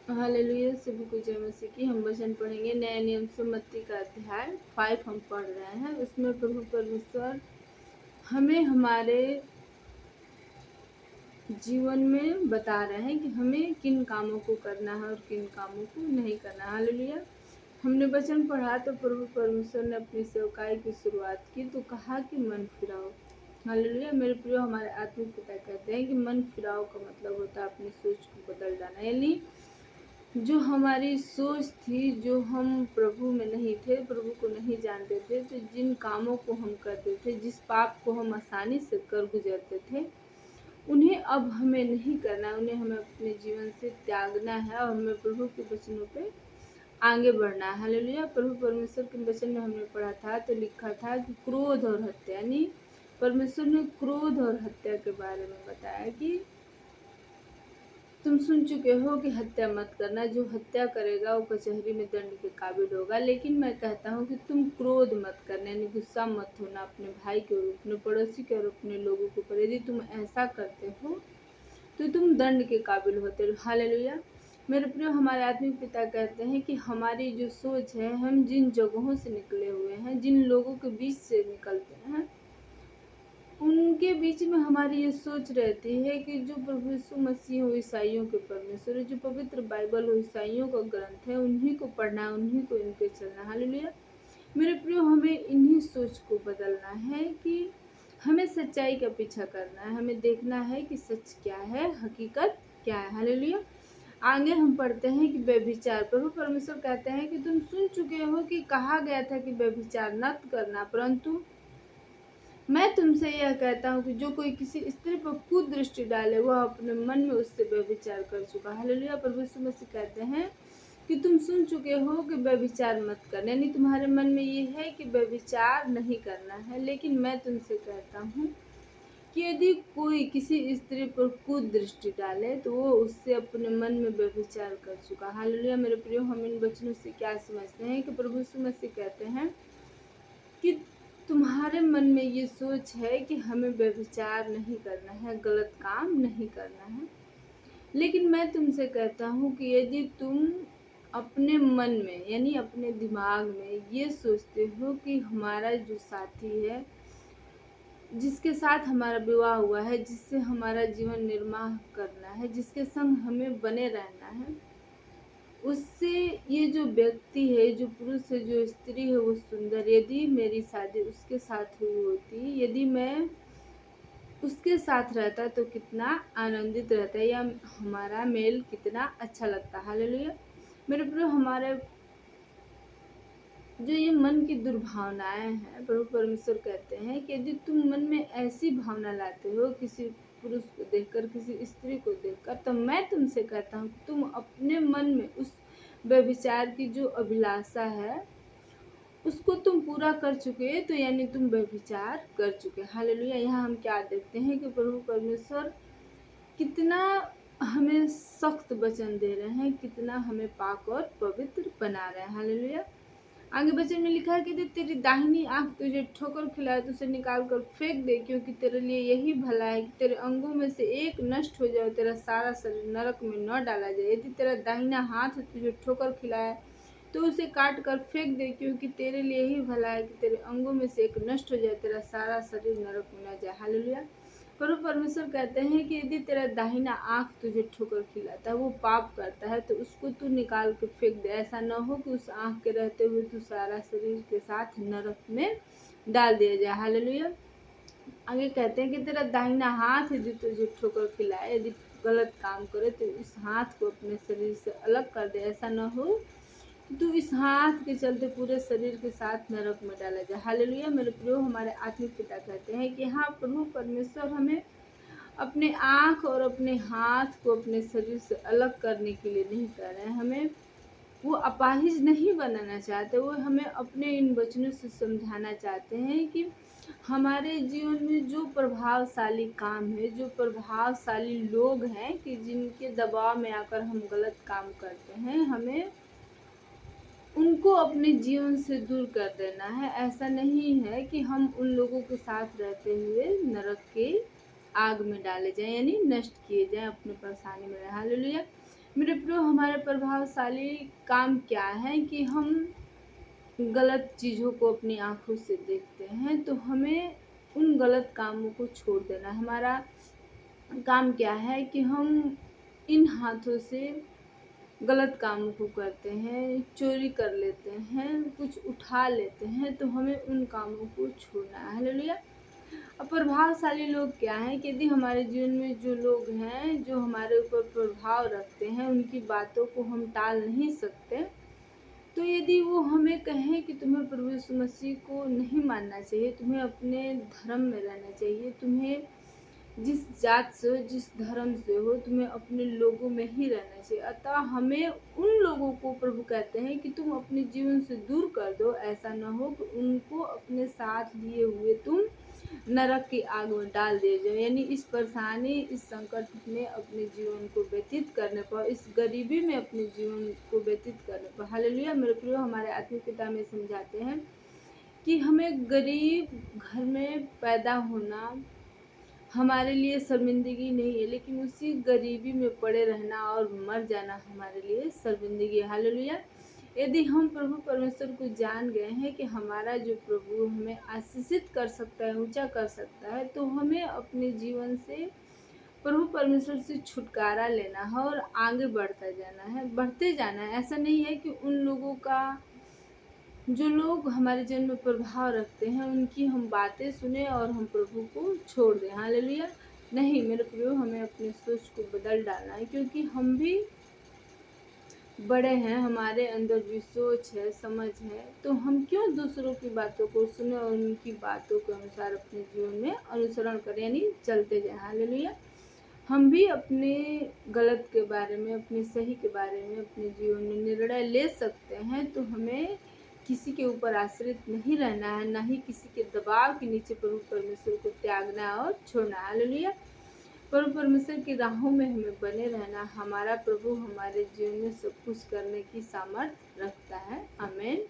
Hallelujah. सभी को जय मसीह की। हम वचन पढ़ेंगे नए नियम से मत्ती का अध्याय 5 हम पढ़ रहे हैं। उसमें प्रभु परमेश्वर हमें हमारे जीवन में बता रहे हैं कि हमें किन कामों को करना है और किन कामों को नहीं करना है। हालेलुया। हमने वचन पढ़ा तो प्रभु परमेश्वर ने अपनी सेवकाई की शुरुआत की तो कहा कि मन फिराओ। हालेलुया। मेरे प्रियो, हमारे आत्मिक पिता कहते हैं कि मन फिराओ का मतलब होता है अपनी सोच को बदल डालना। यानी जो हमारी सोच थी, जो हम प्रभु में नहीं थे, प्रभु को नहीं जानते थे, तो जिन कामों को हम करते थे, जिस पाप को हम आसानी से कर गुजरते थे, उन्हें अब हमें नहीं करना है। उन्हें हमें अपने जीवन से त्यागना है और हमें प्रभु के वचनों पे आगे बढ़ना है। हालेलुया। प्रभु परमेश्वर के वचन में हमने पढ़ा था तो लिखा था कि क्रोध और हत्या, यानी परमेश्वर ने क्रोध और हत्या के बारे में बताया कि तुम सुन चुके हो कि हत्या मत करना, जो हत्या करेगा वो कचहरी में दंड के काबिल होगा। लेकिन मैं कहता हूँ कि तुम क्रोध मत करना, यानी गुस्सा मत होना अपने भाई के और अपने पड़ोसी के और अपने लोगों के ऊपर। यदि तुम ऐसा करते हो तो तुम दंड के काबिल होते हो। हालेलुया। मेरे प्रिय, हमारे आत्मिक पिता कहते हैं कि हमारी जो सोच है, हम जिन जगहों से निकले हुए हैं, जिन लोगों के बीच से निकलते हैं, उनके बीच में हमारी ये सोच रहती है कि जो प्रभु यीशु मसीह हो, ईसाइयों के परमेश्वर, जो पवित्र बाइबल हो, ईसाइयों का ग्रंथ है, उन्हीं को पढ़ना, उन्हीं को इन पे चलना। हालेलुया। मेरे प्रियो, हमें इन्हीं सोच को बदलना है कि हमें सच्चाई का पीछा करना है। हमें देखना है कि सच क्या है, हकीकत क्या है। हालेलुया। आगे हम पढ़ते हैं कि व्यभिचार, प्रभु परमेश्वर कहते हैं कि तुम सुन चुके हो कि कहा गया था कि व्यभिचार मत करना, परंतु मैं तुमसे यह कहता हूँ कि जो कोई किसी स्त्री पर कुदृष्टि डाले, वह अपने मन में उससे व्यभिचार कर चुका। हालेलुया। प्रभु यीशु मसीह कहते हैं कि तुम सुन चुके हो कि व्यभिचार मत करना, यानी तुम्हारे मन में ये है कि व्यभिचार नहीं करना है। लेकिन मैं तुमसे कहता हूँ कि यदि कोई किसी स्त्री पर कुदृष्टि डाले तो वो उससे अपने मन में व्यभिचार कर चुका। हालेलुया। मेरे प्रियो, हम इन वचनों से क्या समझते हैं कि प्रभु यीशु मसीह कहते हैं कि तुम्हारे मन में ये सोच है कि हमें व्यभिचार नहीं करना है, गलत काम नहीं करना है। लेकिन मैं तुमसे कहता हूँ कि यदि तुम अपने मन में, यानी अपने दिमाग में ये सोचते हो कि हमारा जो साथी है, जिसके साथ हमारा विवाह हुआ है, जिससे हमारा जीवन निर्वाह करना है, जिसके संग हमें बने रहना है, उससे ये जो व्यक्ति है, जो पुरुष है, जो स्त्री है, वो सुंदर, यदि मेरी शादी उसके साथ हुई होती, यदि मैं उसके साथ रहता तो कितना आनंदित रहता, या हमारा मेल कितना अच्छा लगता। हालेलुया। मेरे प्रिय, हमारे जो ये मन की दुर्भावनाएं हैं, प्रभु परमेश्वर कहते हैं कि यदि तुम मन में ऐसी भावना लाते हो किसी पुरुष को देखकर, किसी स्त्री को देखकर, तो मैं तुमसे कहता हूँ कि तुम अपने मन में उस व्यभिचार की जो अभिलाषा है उसको तुम पूरा कर चुके, तो यानी तुम व्यभिचार कर चुके। हालेलुया। यहाँ हम क्या देखते हैं कि प्रभु परमेश्वर कितना हमें सख्त वचन दे रहे हैं, कितना हमें पाक और पवित्र बना रहे हैं। हालेलुया। आगे वचन में लिखा है कि यदि तेरी दाहिनी आंख तुझे ठोकर खिलाए तो उसे निकाल कर फेंक दे, क्योंकि तेरे लिए यही भला है कि तेरे अंगों में से एक नष्ट हो जाए, तेरा सारा शरीर नरक में न डाला जाए। यदि तेरा दाहिना हाथ तुझे ठोकर खिलाए तो उसे काट कर फेंक दे, क्योंकि तेरे लिए ही भला है कि तेरे अंगों में से एक नष्ट हो जाए, तेरा सारा शरीर नरक में न जाए। हालेलुया। प्रभु परमेश्वर कहते हैं कि यदि तेरा दाहिना आंख तुझे ठोकर खिलाता है, वो पाप करता है, तो उसको तू निकाल के फेंक दे। ऐसा न हो कि उस आंख के रहते हुए तू सारा शरीर के साथ नरक में डाल दिया जाए। हालेलुया। आगे कहते हैं कि तेरा दाहिना हाथ यदि तुझे ठोकर खिलाए, यदि गलत काम करे, तो इस हाथ को अपने शरीर से अलग कर दे। ऐसा न हो तो इस हाथ के चलते पूरे शरीर के साथ नरक में डाला जाए। हालेलुया। मेरे प्रियो, हमारे आत्मिक पिता कहते हैं कि हाँ, प्रभु परमेश्वर हमें अपने आँख और अपने हाथ को अपने शरीर से अलग करने के लिए नहीं कह रहे हैं। हमें वो अपाहिज नहीं बनाना चाहते, वो हमें अपने इन वचनों से समझाना चाहते हैं कि हमारे जीवन में जो प्रभावशाली काम है, जो प्रभावशाली लोग हैं कि जिनके दबाव में आकर हम गलत काम करते हैं, हमें उनको अपने जीवन से दूर कर देना है। ऐसा नहीं है कि हम उन लोगों के साथ रहते हुए नरक के आग में डाले जाएं, यानी नष्ट किए जाएं, अपनी परेशानी में रहें। हालेलुया। मेरे प्रियो, हमारा प्रभावशाली काम क्या है कि हम गलत चीज़ों को अपनी आँखों से देखते हैं, तो हमें उन गलत कामों को छोड़ देना है। हमारा काम क्या है कि हम इन हाथों से गलत कामों को करते हैं, चोरी कर लेते हैं, कुछ उठा लेते हैं, तो हमें उन कामों को छोड़ना है। हालेलुया। अब प्रभावशाली लोग क्या हैं कि यदि हमारे जीवन में जो लोग हैं, जो हमारे ऊपर प्रभाव रखते हैं, उनकी बातों को हम टाल नहीं सकते। तो यदि वो हमें कहें कि तुम्हें प्रभु यीशु मसीह को नहीं मानना चाहिए, तुम्हें अपने धर्म में रहना चाहिए, तुम्हें जिस जात से हो, जिस धर्म से हो, तुम्हें अपने लोगों में ही रहना चाहिए। अतः हमें उन लोगों को प्रभु कहते हैं कि तुम अपने जीवन से दूर कर दो, ऐसा ना हो कि उनको अपने साथ लिए हुए तुम नरक की आग में डाल दिए जाओ। यानी इस परेशानी, इस संकट में अपने जीवन को व्यतीत करने पर, इस गरीबी में अपने जीवन को व्यतीत करने पर। हालेलुया। मेरे प्रियो, हमारे आत्मिक पिता में समझाते हैं कि हमें गरीब घर में पैदा होना हमारे लिए शर्मिंदगी नहीं है, लेकिन उसी गरीबी में पड़े रहना और मर जाना हमारे लिए शर्मिंदगी है। हालेलुया। यदि हम प्रभु परमेश्वर को जान गए हैं कि हमारा जो प्रभु हमें आशीषित कर सकता है, ऊंचा कर सकता है, तो हमें अपने जीवन से प्रभु परमेश्वर से छुटकारा लेना है और आगे बढ़ता जाना है, बढ़ते जाना है। ऐसा नहीं है कि उन लोगों का, जो लोग हमारे जीवन में प्रभाव रखते हैं, उनकी हम बातें सुने और हम प्रभु को छोड़ दें। हालेलुया। नहीं मेरे प्रियो, हमें अपनी सोच को बदल डालना है, क्योंकि हम भी बड़े हैं, हमारे अंदर भी सोच है, समझ है, तो हम क्यों दूसरों की बातों को सुने और उनकी बातों के अनुसार अपने जीवन में अनुसरण करें, यानी चलते जाएं। हालेलुया। हम भी अपने गलत के बारे में, अपने सही के बारे में अपने जीवन में निर्णय ले सकते हैं। तो हमें किसी के ऊपर आश्रित नहीं रहना है, ना ही किसी के दबाव के नीचे प्रभु परमेश्वर को त्यागना और छोड़ना। हालेलुया। प्रभु परमेश्वर की राहों में हमें बने रहना। हमारा प्रभु हमारे जीवन में सब कुछ करने की सामर्थ रखता है। आमीन।